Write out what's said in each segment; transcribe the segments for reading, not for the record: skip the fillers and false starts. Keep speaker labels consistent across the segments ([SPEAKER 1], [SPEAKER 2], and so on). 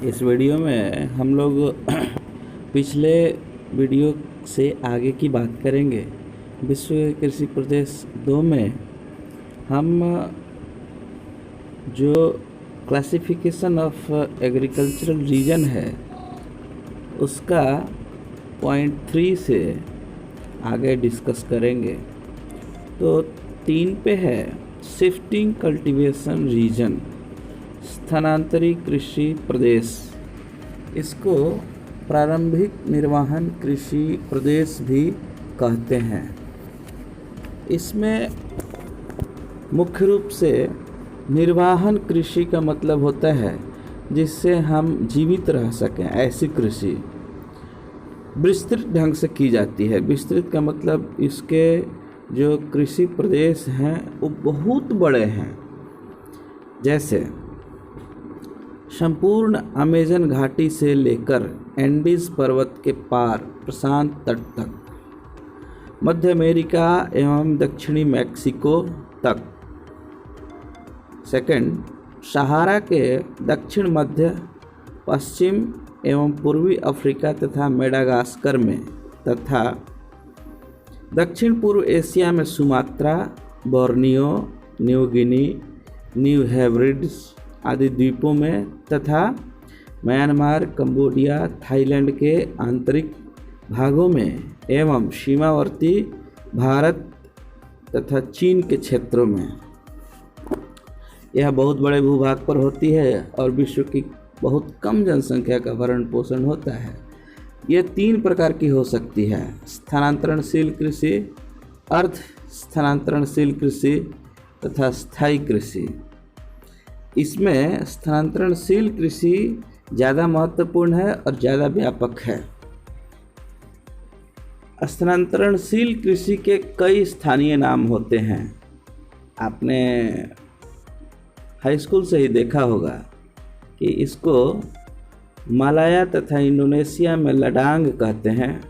[SPEAKER 1] इस वीडियो में हम लोग पिछले वीडियो से आगे की बात करेंगे। विश्व कृषि प्रदेश 2 में हम जो क्लासिफिकेशन ऑफ एग्रीकल्चरल रीजन है उसका पॉइंट 3 से आगे डिस्कस करेंगे। तो 3 पे है शिफ्टिंग कल्टीवेशन रीजन, स्थानांतरित कृषि प्रदेश। इसको प्रारंभिक निर्वहन कृषि प्रदेश भी कहते हैं। इसमें मुख्य रूप से निर्वहन कृषि का मतलब होता है जिससे हम जीवित रह सकें, ऐसी कृषि विस्तृत ढंग से की जाती है। विस्तृत का मतलब इसके जो कृषि प्रदेश हैं वो बहुत बड़े हैं, जैसे संपूर्ण अमेजन घाटी से लेकर एंडीज पर्वत के पार प्रशांत तट तक, मध्य अमेरिका एवं दक्षिणी मैक्सिको तक। सेकंड, सहारा के दक्षिण मध्य पश्चिम एवं पूर्वी अफ्रीका तथा मेडागास्कर में, तथा दक्षिण पूर्व एशिया में Sumatra, Borneo, New Guinea, New Hebrides आदि द्वीपों में, तथा म्यांमार, कंबोडिया, थाईलैंड के आंतरिक भागों में एवं सीमावर्ती भारत तथा चीन के क्षेत्रों में। यह बहुत बड़े भूभाग पर होती है और विश्व की बहुत कम जनसंख्या का भरण पोषण होता है। यह 3 प्रकार की हो सकती है: स्थानांतरणशील कृषि, अर्ध स्थानांतरणशील कृषि तथा स्थायी कृषि। इसमें स्थानांतरणशील कृषि ज़्यादा महत्वपूर्ण है और ज़्यादा व्यापक है। स्थानांतरणशील कृषि के कई स्थानीय नाम होते हैं। आपने हाई स्कूल से ही देखा होगा कि इसको मलाया तथा इंडोनेशिया में लडांग कहते हैं,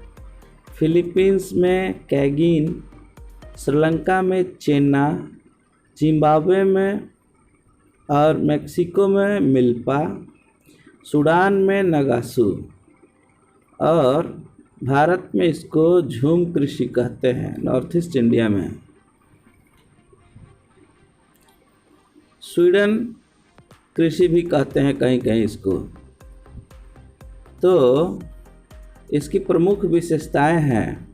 [SPEAKER 1] फिलीपींस में कैगिन, श्रीलंका में चेन्ना, जिम्बाब्वे में और मेक्सिको में मिल्पा, सूडान में नगासू और भारत में इसको झूम कृषि कहते हैं। नॉर्थ ईस्ट इंडिया में स्वीडन कृषि भी कहते हैं कहीं कहीं इसको। तो इसकी प्रमुख विशेषताएं हैं।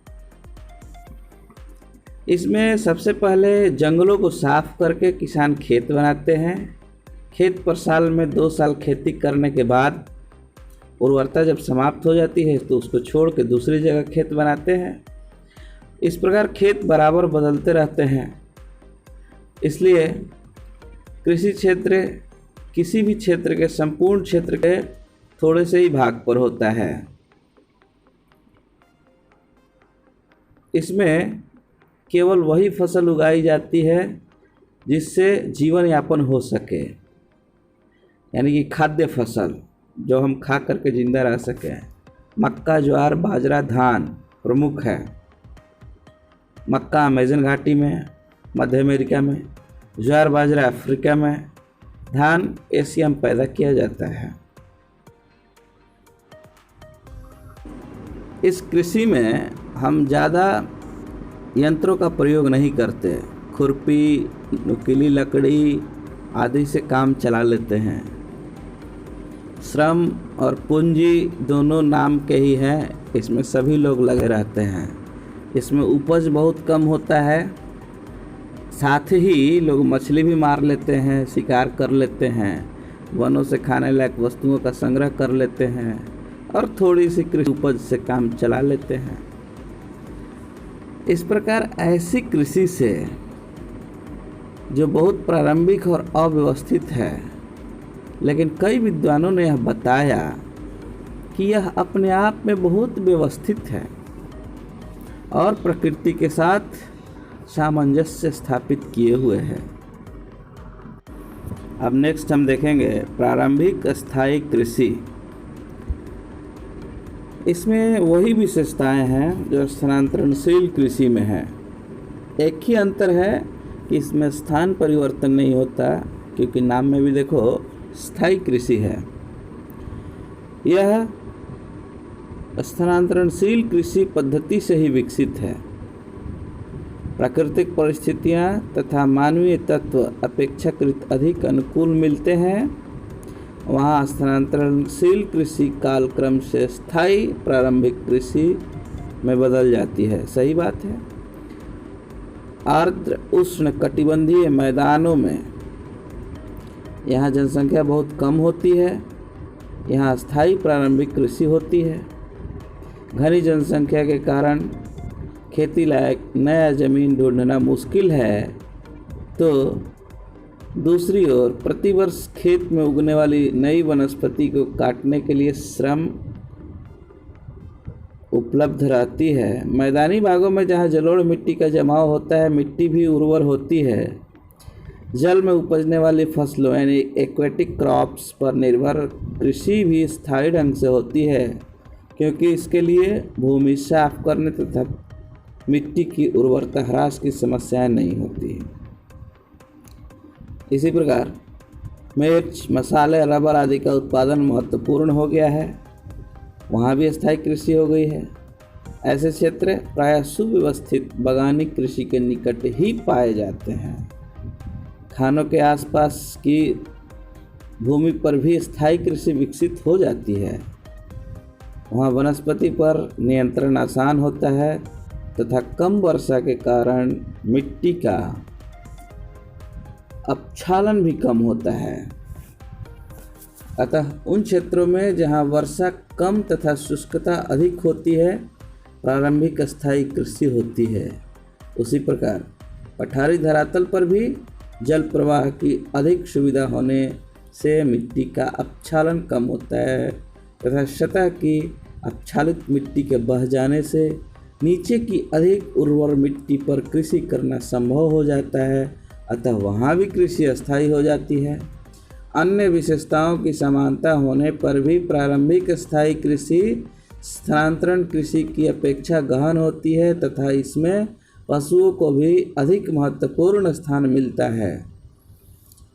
[SPEAKER 1] इसमें सबसे पहले जंगलों को साफ करके किसान खेत बनाते हैं। खेत पर साल में 2 साल खेती करने के बाद उर्वरता जब समाप्त हो जाती है तो उसको छोड़ के दूसरी जगह खेत बनाते हैं। इस प्रकार खेत बराबर बदलते रहते हैं। इसलिए कृषि क्षेत्र किसी भी क्षेत्र के संपूर्ण क्षेत्र के थोड़े से ही भाग पर होता है। इसमें केवल वही फसल उगाई जाती है जिससे जीवन यापन हो सके, यानी कि खाद्य फसल जो हम खा करके जिंदा रह सकें। मक्का, ज्वार, बाजरा, धान प्रमुख है। मक्का अमेजन घाटी में, मध्य अमेरिका में, ज्वार बाजरा अफ्रीका में, धान एशिया में पैदा किया जाता है। इस कृषि में हम ज़्यादा यंत्रों का प्रयोग नहीं करते। खुरपी, नुकीली लकड़ी आदि से काम चला लेते हैं। श्रम और पूंजी दोनों नाम के ही हैं। इसमें सभी लोग लगे रहते हैं। इसमें उपज बहुत कम होता है। साथ ही लोग मछली भी मार लेते हैं, शिकार कर लेते हैं, वनों से खाने लायक वस्तुओं का संग्रह कर लेते हैं और थोड़ी सी कृषि उपज से काम चला लेते हैं। इस प्रकार ऐसी कृषि से जो बहुत प्रारंभिक और अव्यवस्थित है, लेकिन कई विद्वानों ने यह बताया कि यह अपने आप में बहुत व्यवस्थित है और प्रकृति के साथ सामंजस्य स्थापित किए हुए है। अब नेक्स्ट हम देखेंगे प्रारंभिक स्थायी कृषि। इसमें वही विशेषताएं हैं जो स्थानांतरणशील कृषि में है। एक ही अंतर है कि इसमें स्थान परिवर्तन नहीं होता, क्योंकि नाम में भी देखो स्थायी कृषि है। यह स्थानांतरणशील कृषि पद्धति से ही विकसित है। प्राकृतिक परिस्थितियाँ तथा मानवीय तत्व अपेक्षाकृत अधिक अनुकूल मिलते हैं। वहाँ स्थानांतरणशील कृषि कालक्रम से स्थायी प्रारंभिक कृषि में बदल जाती है। सही बात है। आर्द्र उष्ण कटिबंधीय मैदानों में यहाँ जनसंख्या बहुत कम होती है। यहाँ स्थायी प्रारंभिक कृषि होती है। घनी जनसंख्या के कारण खेती लायक नया ज़मीन ढूंढना मुश्किल है, तो दूसरी ओर प्रतिवर्ष खेत में उगने वाली नई वनस्पति को काटने के लिए श्रम उपलब्ध रहती है। मैदानी भागों में जहाँ जलोढ़ मिट्टी का जमाव होता है, मिट्टी भी उर्वर होती है। जल में उपजने वाली फसलों यानी एक्वेटिक क्रॉप्स पर निर्भर कृषि भी स्थायी ढंग से होती है, क्योंकि इसके लिए भूमि साफ करने तथा मिट्टी की उर्वरता ह्रास की समस्याएं नहीं होती। इसी प्रकार मिर्च, मसाले, रबर आदि का उत्पादन महत्वपूर्ण हो गया है। वहाँ भी स्थायी कृषि हो गई है। ऐसे क्षेत्र प्रायः सुव्यवस्थित बागानी कृषि के निकट ही पाए जाते हैं। खानों के आसपास की भूमि पर भी स्थायी कृषि विकसित हो जाती है। वहाँ वनस्पति पर नियंत्रण आसान होता है तथा कम वर्षा के कारण मिट्टी का अपक्षालन भी कम होता है। अतः उन क्षेत्रों में जहाँ वर्षा कम तथा शुष्कता अधिक होती है, प्रारंभिक स्थायी कृषि होती है। उसी प्रकार पठारी धरातल पर भी जल प्रवाह की अधिक सुविधा होने से मिट्टी का अपक्षालन कम होता है तथा सतह की अपक्षालित मिट्टी के बह जाने से नीचे की अधिक उर्वर मिट्टी पर कृषि करना संभव हो जाता है। अतः वहाँ भी कृषि अस्थायी हो जाती है। अन्य विशेषताओं की समानता होने पर भी प्रारंभिक स्थायी कृषि स्थानांतरण कृषि की अपेक्षा गहन होती है तथा इसमें पशुओं को भी अधिक महत्वपूर्ण स्थान मिलता है।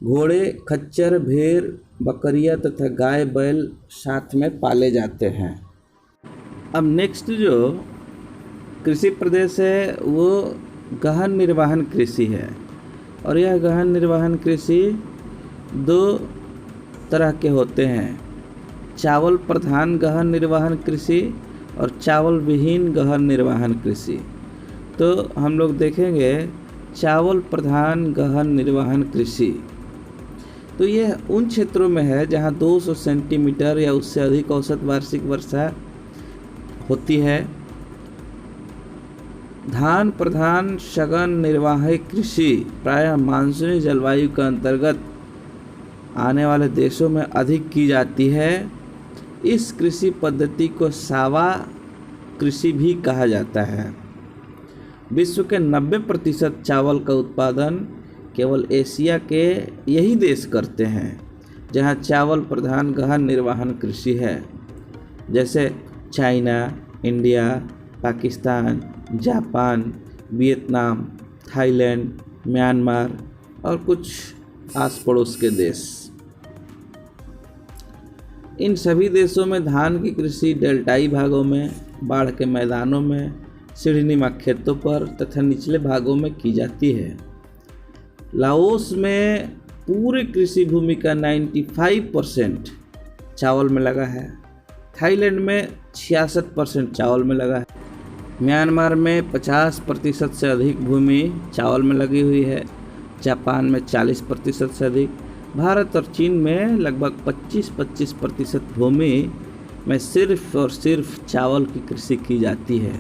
[SPEAKER 1] घोड़े, खच्चर, भेड़, बकरियां तथा गाय बैल साथ में पाले जाते हैं। अब नेक्स्ट जो कृषि प्रदेश है वो गहन निर्वहन कृषि है, और यह गहन निर्वहन कृषि दो तरह के होते हैं। चावल प्रधान गहन निर्वहन कृषि और चावल विहीन गहन निर्वहन कृषि। तो हम लोग देखेंगे चावल प्रधान गहन निर्वहन कृषि। तो यह उन क्षेत्रों में है जहां 200 सेंटीमीटर या उससे अधिक औसत वार्षिक वर्षा होती है। धान प्रधान सघन निर्वाही कृषि प्रायः मानसूनी जलवायु के अंतर्गत आने वाले देशों में अधिक की जाती है। इस कृषि पद्धति को सावा कृषि भी कहा जाता है। विश्व के 90% चावल का उत्पादन केवल एशिया के यही देश करते हैं जहां चावल प्रधान गहन निर्वहन कृषि है, जैसे China, India, Pakistan, Japan, Vietnam, Thailand, Myanmar और कुछ आस पड़ोस के देश। इन सभी देशों में धान की कृषि डेल्टाई भागों में, बाढ़ के मैदानों में, सीढ़ीनुमा खेतों पर तथा निचले भागों में की जाती है। लाओस में पूरे कृषि भूमि का 95% चावल में लगा है। थाईलैंड में 66% चावल में लगा है। म्यांमार में 50% से अधिक भूमि चावल में लगी हुई है। जापान में 40% से अधिक। भारत और चीन में लगभग 25% भूमि में सिर्फ और सिर्फ चावल की कृषि की जाती है।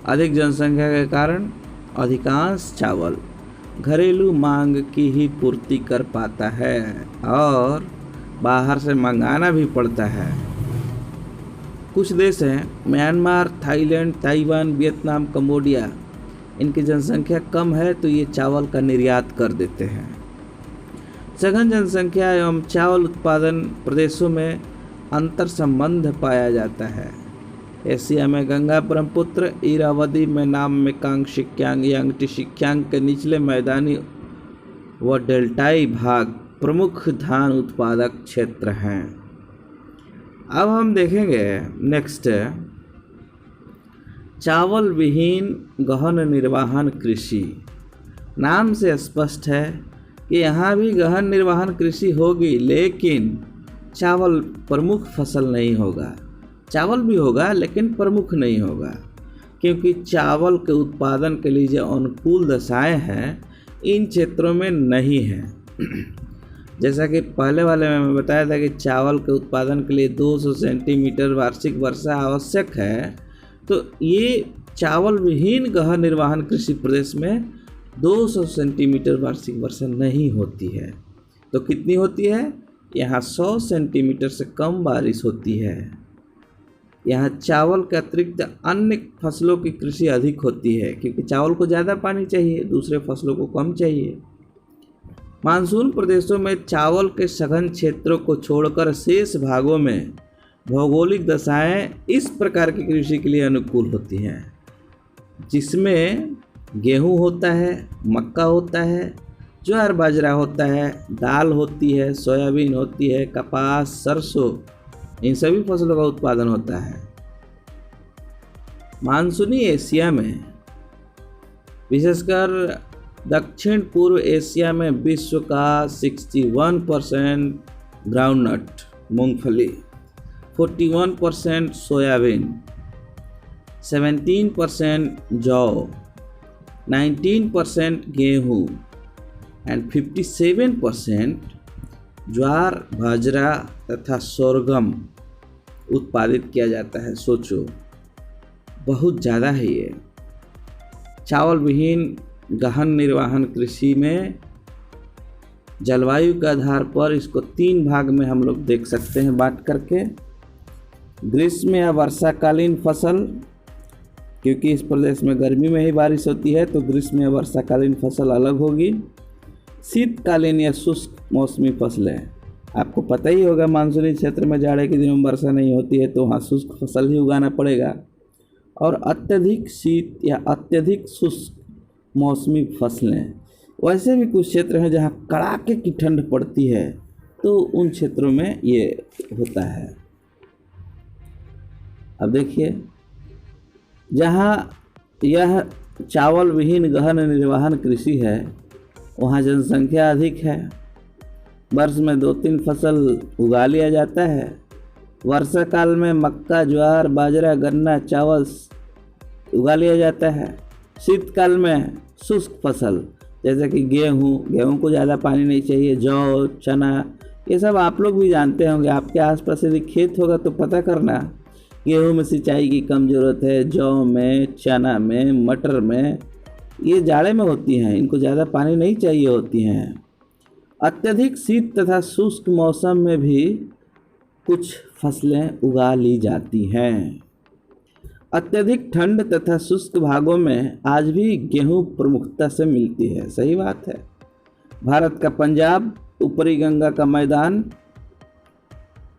[SPEAKER 1] अधिक जनसंख्या के कारण अधिकांश चावल घरेलू मांग की ही पूर्ति कर पाता है और बाहर से मंगाना भी पड़ता है। कुछ देश हैं Myanmar, Thailand, Taiwan, Vietnam, Cambodia, इनकी जनसंख्या कम है तो ये चावल का निर्यात कर देते हैं। सघन जनसंख्या एवं चावल उत्पादन प्रदेशों में अंतर संबंध पाया जाता है। एशिया में गंगा, ब्रह्मपुत्र, इरावदी में नाम मेकांग, शिक्यांग, यांगटी शिक्यांग के निचले मैदानी व डेल्टाई भाग प्रमुख धान उत्पादक क्षेत्र हैं। अब हम देखेंगे नेक्स्ट, चावल विहीन गहन निर्वाहन कृषि। नाम से स्पष्ट है कि यहाँ भी गहन निर्वाहन कृषि होगी, लेकिन चावल प्रमुख फसल नहीं होगा। चावल भी होगा लेकिन प्रमुख नहीं होगा, क्योंकि चावल के उत्पादन के लिए जो अनुकूल दशाएं हैं इन क्षेत्रों में नहीं है। जैसा कि पहले वाले में मैं बताया था कि चावल के उत्पादन के लिए 200 सेंटीमीटर वार्षिक वर्षा आवश्यक है, तो ये चावल विहीन गहन निर्वाहन कृषि प्रदेश में 200 सेंटीमीटर वार्षिक वर्षा नहीं होती है। तो कितनी होती है? यहाँ 100 सेंटीमीटर से कम बारिश होती है। यहाँ चावल के अतिरिक्त अन्य फसलों की कृषि अधिक होती है, क्योंकि चावल को ज़्यादा पानी चाहिए, दूसरे फसलों को कम चाहिए। मानसून प्रदेशों में चावल के सघन क्षेत्रों को छोड़कर शेष भागों में भौगोलिक दशाएं इस प्रकार की कृषि के लिए अनुकूल होती हैं, जिसमें गेहूं होता है, मक्का होता है, ज्वार बाजरा होता है, दाल होती है, सोयाबीन होती है, कपास, सरसों, इन सभी फसलों का उत्पादन होता है। मानसूनी एशिया में, विशेषकर दक्षिण पूर्व एशिया में विश्व का 61% ग्राउंडनट मूंगफली, 41% सोयाबीन, 17% जौ, 19% गेहूँ एंड 57% ज्वार बाजरा तथा सोरगम उत्पादित किया जाता है। सोचो, बहुत ज़्यादा है ये। चावल विहीन गहन निर्वाहन कृषि में जलवायु के आधार पर इसको 3 भाग में हम लोग देख सकते हैं बांट करके। ग्रीष्म या वर्षाकालीन फसल, क्योंकि इस प्रदेश में गर्मी में ही बारिश होती है तो ग्रीष्म या वर्षाकालीन फसल अलग होगी। शीतकालीन या शुष्क मौसमी फसलें, आपको पता ही होगा मानसूनी क्षेत्र में जाड़े के दिनों में वर्षा नहीं होती है तो वहाँ शुष्क फसल ही उगाना पड़ेगा। और अत्यधिक शीत या अत्यधिक शुष्क मौसमी फसलें, वैसे भी कुछ क्षेत्र हैं जहाँ कड़ाके की ठंड पड़ती है तो उन क्षेत्रों में ये होता है। अब देखिए, जहाँ यह चावल विहीन गहन निर्वाहन कृषि है वहाँ जनसंख्या अधिक है, वर्ष में 2-3 फसल उगा लिया जाता है। वर्षा काल में मक्का, ज्वार, बाजरा, गन्ना, चावल उगा लिया जाता है। शीतकाल में शुष्क फसल जैसे कि गेहूँ को ज़्यादा पानी नहीं चाहिए, जौ, चना, ये सब आप लोग भी जानते होंगे। आपके आसपास यदि खेत होगा तो पता करना, गेहूँ में सिंचाई की कम ज़रूरत है, जौ में, चना में, मटर में, ये जाड़े में होती हैं, इनको ज़्यादा पानी नहीं चाहिए होती हैं। अत्यधिक शीत तथा शुष्क मौसम में भी कुछ फसलें उगा ली जाती हैं। अत्यधिक ठंड तथा शुष्क भागों में आज भी गेहूं प्रमुखता से मिलती है। सही बात है। भारत का पंजाब, ऊपरी गंगा का मैदान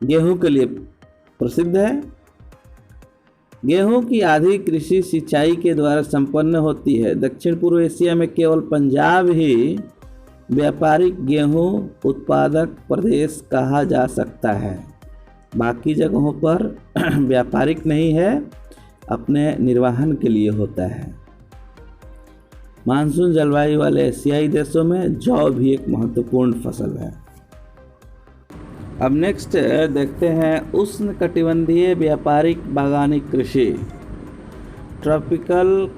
[SPEAKER 1] गेहूं के लिए प्रसिद्ध है। गेहूं की आधी कृषि सिंचाई के द्वारा संपन्न होती है। दक्षिण पूर्व एशिया में केवल पंजाब ही व्यापारिक गेहूं उत्पादक प्रदेश कहा जा सकता है। बाकी जगहों पर व्यापारिक नहीं है, अपने निर्वाहन के लिए होता है। मानसून जलवायु वाले एशियाई देशों में जौ भी एक महत्वपूर्ण फसल है। अब नेक्स्ट देखते हैं उष्णकटिबंधीय व्यापारिक बागानी कृषि, ट्रॉपिकल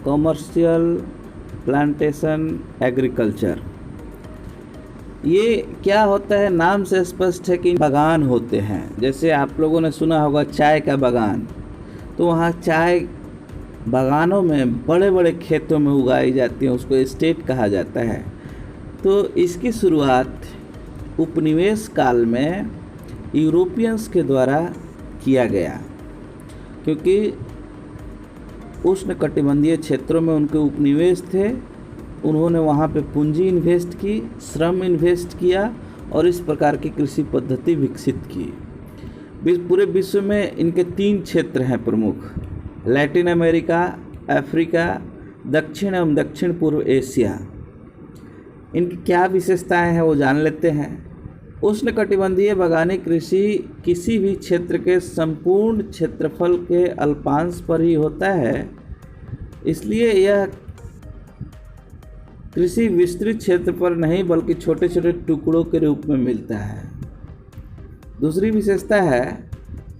[SPEAKER 1] कॉमर्शियल प्लांटेशन एग्रीकल्चर। ये क्या होता है? नाम से स्पष्ट है कि बागान होते हैं। जैसे आप लोगों ने सुना होगा चाय का बागान, तो वहाँ चाय बागानों में बड़े बड़े खेतों में उगाई जाती है, उसको एस्टेट कहा जाता है। तो इसकी शुरुआत उपनिवेश काल में यूरोपियंस के द्वारा किया गया, क्योंकि उष्णकटिबंधीय क्षेत्रों में उनके उपनिवेश थे। उन्होंने वहाँ पे पूंजी इन्वेस्ट की, श्रम इन्वेस्ट किया और इस प्रकार की कृषि पद्धति विकसित की। पूरे विश्व में इनके 3 क्षेत्र हैं प्रमुख: लैटिन अमेरिका, अफ्रीका, दक्षिण एवं दक्षिण पूर्व एशिया। इनकी क्या विशेषताएं हैं वो जान लेते हैं। उष्णकटिबंधीय बागानी कृषि किसी भी क्षेत्र के संपूर्ण क्षेत्रफल के अल्पांश पर ही होता है, इसलिए यह कृषि विस्तृत क्षेत्र पर नहीं बल्कि छोटे छोटे टुकड़ों के रूप में मिलता है। दूसरी विशेषता है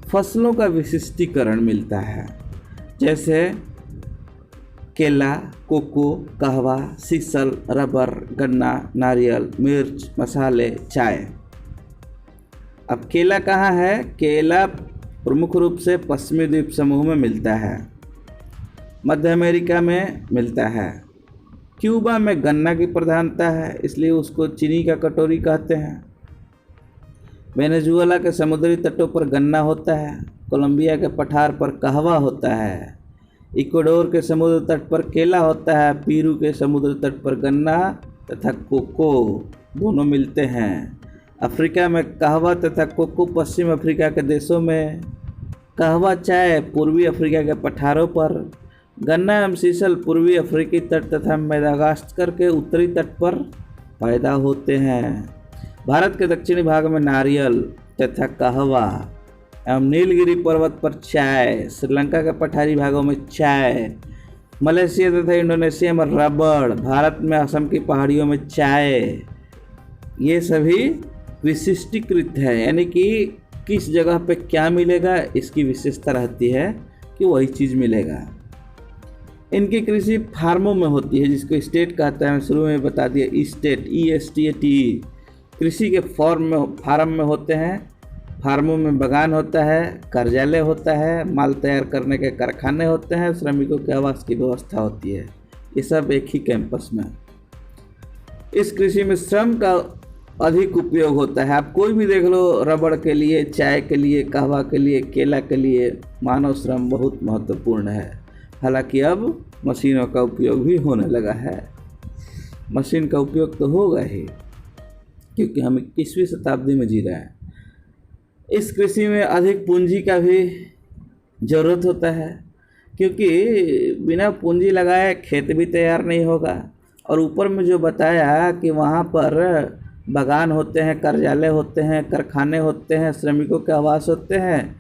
[SPEAKER 1] फसलों का विशिष्टीकरण मिलता है, जैसे केला, कोको, कहवा, सीसल, रबर, गन्ना, नारियल, मिर्च, मसाले, चाय। अब केला कहाँ है? केला प्रमुख रूप से पश्चिमी द्वीप समूह में मिलता है, मध्य अमेरिका में मिलता है। क्यूबा में गन्ना की प्रधानता है, इसलिए उसको चीनी का कटोरी कहते हैं। वेनेजुएला के समुद्री तटों पर गन्ना होता है, कोलंबिया के पठार पर कहवा होता है, इक्वाडोर के समुद्र तट पर केला होता है, पेरू के समुद्र तट पर गन्ना तथा कोको दोनों मिलते हैं। अफ्रीका में कहवा तथा कोको, पश्चिम अफ्रीका के देशों में कहवा चाय, पूर्वी अफ्रीका के पठारों पर गन्ना एवं सीसल पूर्वी अफ्रीकी तट तथा मेडागास्कर के उत्तरी तट पर पैदा होते हैं। भारत के दक्षिणी भाग में नारियल तथा कहवा एवं नीलगिरी पर्वत पर चाय, श्रीलंका के पठारी भागों में चाय, मलेशिया तथा इंडोनेशिया में रबड़, भारत में असम की पहाड़ियों में चाय। ये सभी विशिष्टीकृत है, यानी कि किस जगह पे क्या मिलेगा इसकी विशेषता रहती है कि वही चीज़ मिलेगा। इनकी कृषि फार्मों में होती है, जिसको स्टेट कहता है, शुरू में बता दिया, स्टेट, ESTATE। कृषि के फार्म में होते हैं, फार्मों में बागान होता है, कार्यालय होता है, माल तैयार करने के कारखाने होते हैं, श्रमिकों के आवास की व्यवस्था होती है। ये सब एक ही कैंपस में। इस कृषि में श्रम का अधिक उपयोग होता है। आप कोई भी देख लो, रबड़ के लिए, चाय के लिए, कहवा के लिए, केला के लिए मानव श्रम बहुत महत्वपूर्ण है। हालांकि अब मशीनों का उपयोग भी होने लगा है। मशीन का उपयोग तो होगा ही, क्योंकि हम 21वीं शताब्दी में जी रहे हैं। इस कृषि में अधिक पूंजी का भी ज़रूरत होता है, क्योंकि बिना पूंजी लगाए खेत भी तैयार नहीं होगा। और ऊपर में जो बताया कि वहाँ पर बागान होते हैं, कार्यालय होते हैं, कारखाने होते हैं, श्रमिकों के आवास होते हैं,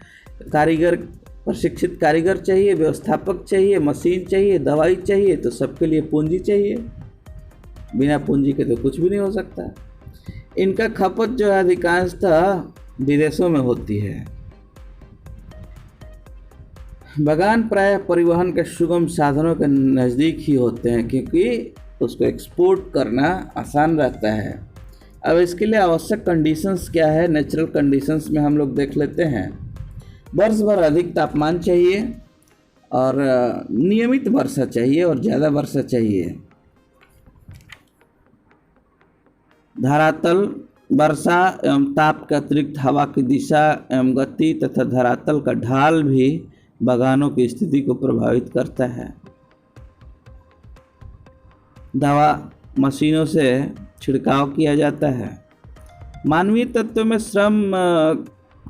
[SPEAKER 1] कारीगर, प्रशिक्षित कारीगर चाहिए, व्यवस्थापक चाहिए, मशीन चाहिए, दवाई चाहिए, तो सबके लिए पूंजी चाहिए। बिना पूंजी के तो कुछ भी नहीं हो सकता। इनका खपत जो है अधिकांशतः विदेशों में होती है। बागान प्राय परिवहन के सुगम साधनों के नज़दीक ही होते हैं, क्योंकि उसको एक्सपोर्ट करना आसान रहता है। अब इसके लिए आवश्यक कंडीशंस क्या है? नेचुरल कंडीशंस में हम लोग देख लेते हैं। वर्ष भर अधिक तापमान चाहिए और नियमित वर्षा चाहिए और ज़्यादा वर्षा चाहिए। धरातल, वर्षा एवं ताप के अतिरिक्त हवा की दिशा एवं गति तथा धरातल का ढाल भी बागानों की स्थिति को प्रभावित करता है। दवा मशीनों से छिड़काव किया जाता है। मानवीय तत्व में श्रम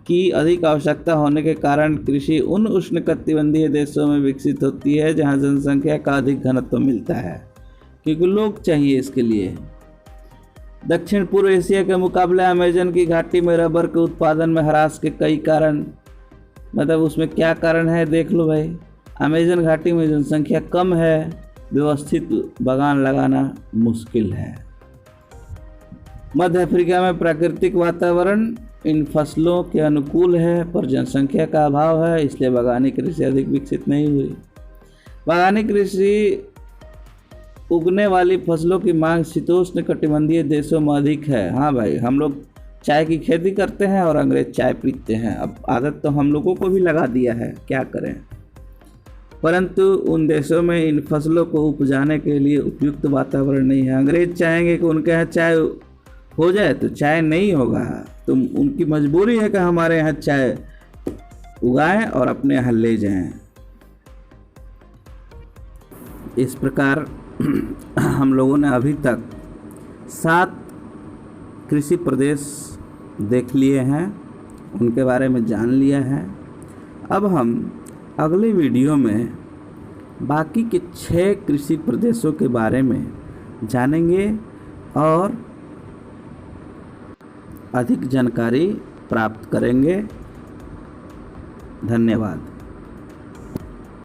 [SPEAKER 1] की अधिक आवश्यकता होने के कारण कृषि उन उष्णकटिबंधीय देशों में विकसित होती है जहां जनसंख्या का अधिक घनत्व मिलता है, क्योंकि लोग चाहिए इसके लिए। दक्षिण पूर्व एशिया के मुकाबले अमेजन की घाटी में रबर के उत्पादन में ह्रास के कई कारण, मतलब उसमें क्या कारण है देख लो भाई। अमेजन घाटी में जनसंख्या कम है, व्यवस्थित बागान लगाना मुश्किल है। मध्य अफ्रीका में प्राकृतिक वातावरण इन फसलों के अनुकूल है, पर जनसंख्या का अभाव है, इसलिए बागानी कृषि अधिक विकसित नहीं हुई। बागानी कृषि उगने वाली फसलों की मांग शीतोष्ण कटिबंधीय देशों में अधिक है। हाँ भाई, हम लोग चाय की खेती करते हैं और अंग्रेज चाय पीते हैं। अब आदत तो हम लोगों को भी लगा दिया है, क्या करें। परंतु उन देशों में इन फसलों को उपजाने के लिए उपयुक्त वातावरण नहीं है। अंग्रेज चाहेंगे कि उनके यहाँ चाय हो जाए तो चाय नहीं होगा, तो उनकी मजबूरी है कि हमारे यहाँ चाय उगाएं और अपने यहाँ ले जाएं। इस प्रकार हम लोगों ने अभी तक 7 कृषि प्रदेश देख लिए हैं, उनके बारे में जान लिया है। अब हम अगले वीडियो में बाकी के 6 कृषि प्रदेशों के बारे में जानेंगे और अधिक जानकारी प्राप्त करेंगे। धन्यवाद।